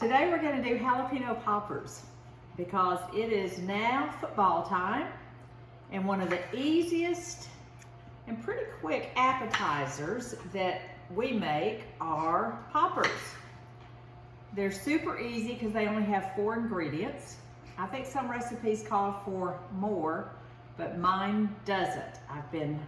Today we're going to do jalapeno poppers because it is now football time, and one of the easiest and pretty quick appetizers that we make are poppers. They're super easy because they only have 4 ingredients. I think some recipes call for more, but mine doesn't. I've been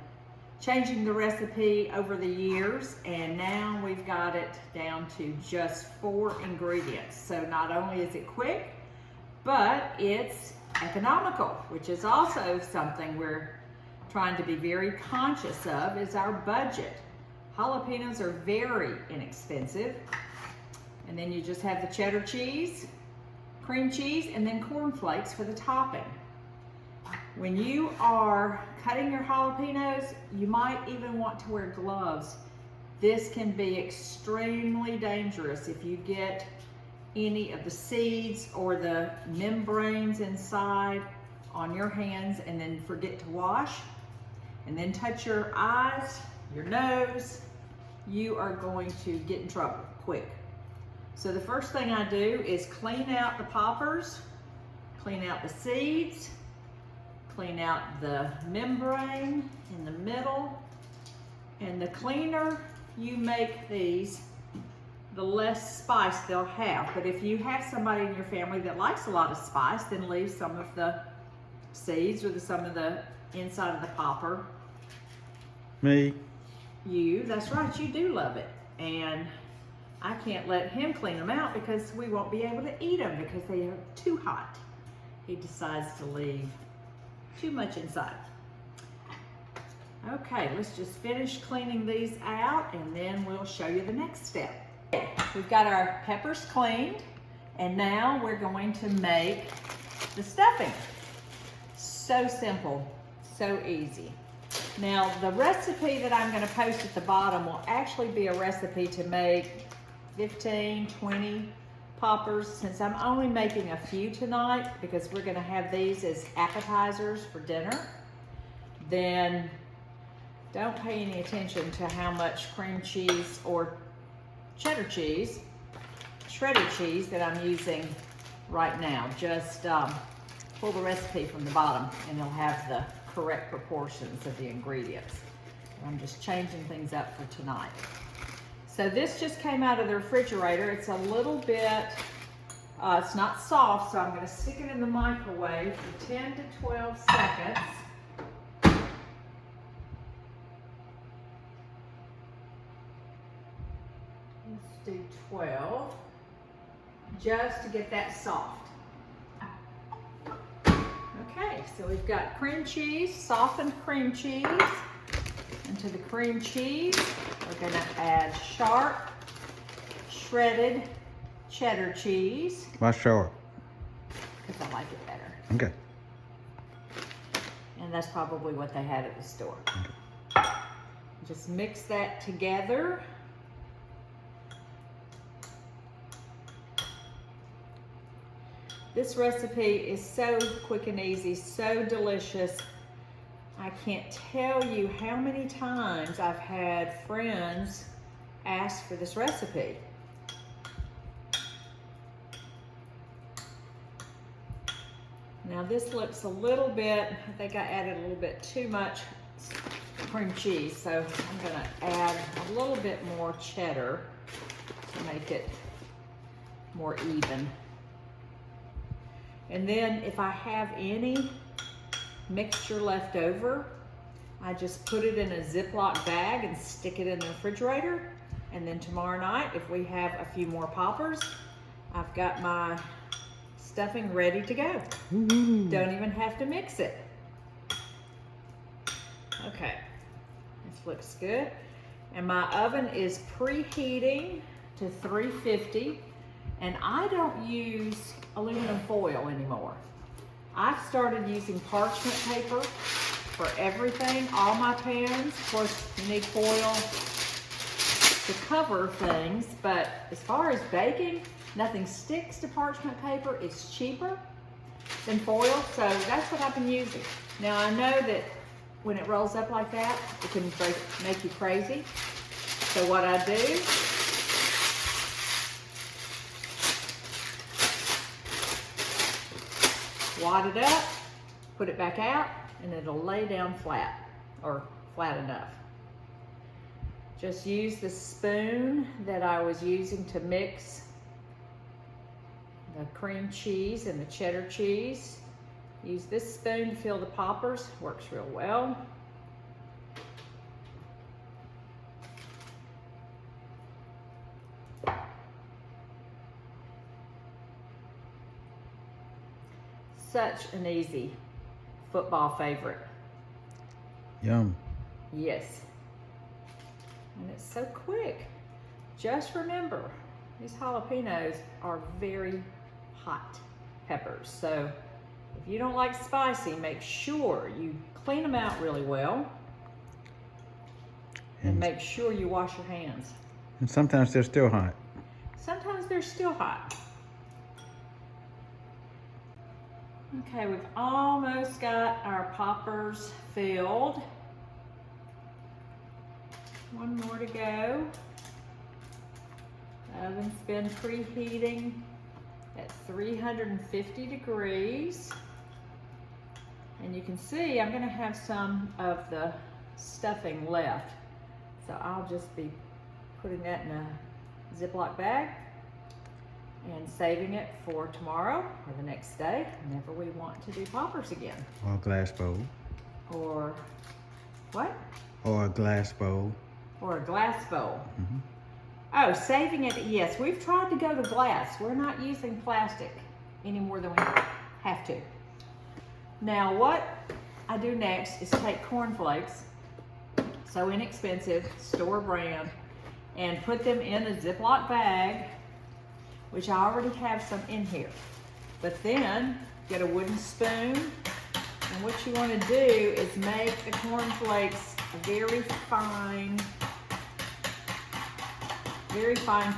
changing the recipe over the years, and now we've got it down to just 4 ingredients. So not only is it quick, but it's economical, which is also something we're trying to be very conscious of, is our budget. Jalapenos are very inexpensive. And then you just have the cheddar cheese, cream cheese, and then cornflakes for the topping. When you are cutting your jalapenos, you might even want to wear gloves. This can be extremely dangerous if you get any of the seeds or the membranes inside on your hands and then forget to wash and then touch your eyes, your nose. You are going to get in trouble quick. So the first thing I do is clean out the poppers, clean out the seeds, clean out the membrane in the middle. And the cleaner you make these, the less spice they'll have. But if you have somebody in your family that likes a lot of spice, then leave some of the seeds or some of the inside of the popper. Me. You, that's right, you do love it. And I can't let him clean them out because we won't be able to eat them because they are too hot. He decides to leave too much inside. Okay, let's just finish cleaning these out and then we'll show you the next step. We've got our peppers cleaned, and now we're going to make the stuffing. So simple, so easy. Now the recipe that I'm going to post at the bottom will actually be a recipe to make 15, 20 poppers. Since I'm only making a few tonight because we're going to have these as appetizers for dinner, then don't pay any attention to how much cream cheese or cheddar cheese, shredded cheese that I'm using right now. Just pull the recipe from the bottom and it'll have the correct proportions of the ingredients. I'm just changing things up for tonight. So this just came out of the refrigerator. It's a little bit, it's not soft, so I'm going to stick it in the microwave for 10 to 12 seconds. Let's do 12, just to get that soft. Okay, so we've got cream cheese, softened cream cheese. Into the cream cheese, we're going to add sharp, shredded cheddar cheese. Why sharp? Because I like it better. Okay. And that's probably what they had at the store. Okay. Just mix that together. This recipe is so quick and easy, so delicious. I can't tell you how many times I've had friends ask for this recipe. Now this looks a little bit, I think I added a little bit too much cream cheese, so I'm gonna add a little bit more cheddar to make it more even. And then if I have any mixture left over, I just put it in a Ziploc bag and stick it in the refrigerator. And then tomorrow night, if we have a few more poppers, I've got my stuffing ready to go. Ooh. Don't even have to mix it. Okay, this looks good. And my oven is preheating to 350, and I don't use aluminum foil anymore. I've started using parchment paper for everything, all my pans. Of course, you need foil to cover things, but as far as baking, nothing sticks to parchment paper. It's cheaper than foil, so that's what I've been using. Now I know that when it rolls up like that, it can make you crazy. So what I do wad it up, put it back out, and it'll lay down flat, or flat enough. Just use the spoon that I was using to mix the cream cheese and the cheddar cheese. Use this spoon to fill the poppers, works real well. Such an easy football favorite. Yum. Yes. And it's so quick. Just remember, these jalapenos are very hot peppers. So if you don't like spicy, make sure you clean them out really well. And make sure you wash your hands. And sometimes they're still hot. Sometimes they're still hot. Okay, we've almost got our poppers filled. One more to go. The oven's been preheating at 350 degrees. And you can see I'm gonna have some of the stuffing left. So I'll just be putting that in a Ziploc bag and saving it for tomorrow or the next day, whenever we want to do poppers again. Or a glass bowl. Or what? Or a glass bowl. Or a glass bowl. Mm-hmm. Oh, saving it, yes, we've tried to go to glass. We're not using plastic any more than we have to. Now what I do next is take cornflakes, so inexpensive, store brand, and put them in a Ziploc bag, which I already have some in here. But then get a wooden spoon, and what you want to do is make the cornflakes very fine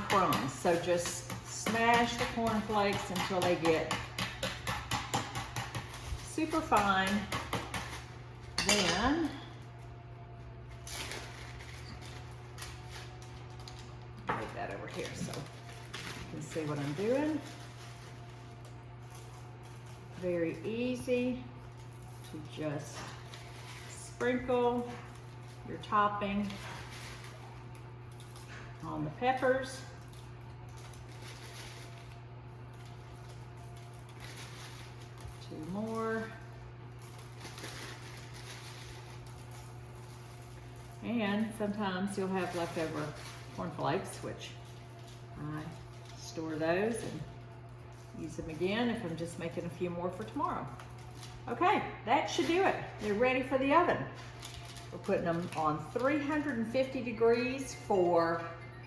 crumbs. So just smash the cornflakes until they get super fine. Then move that over here so you can see what I'm doing. Very easy to just sprinkle your topping on the peppers. Two more. And sometimes you'll have leftover cornflakes, which I store those and use them again if I'm just making a few more for tomorrow. Okay, that should do it. They're ready for the oven. We're putting them on 350 degrees for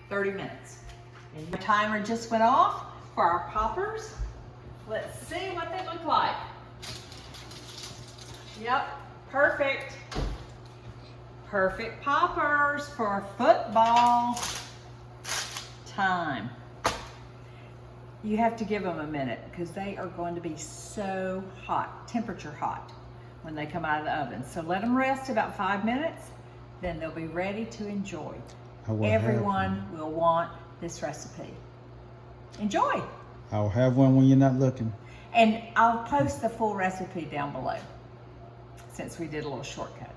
30 minutes. And the timer just went off for our poppers. Let's see what they look like. Yep, perfect. Perfect poppers for football time. You have to give them a minute because they are going to be so hot, temperature hot, when they come out of the oven. So let them rest about 5 minutes, then they'll be ready to enjoy. Everyone will want this recipe. Enjoy. I'll have one when you're not looking. And I'll post the full recipe down below since we did a little shortcut.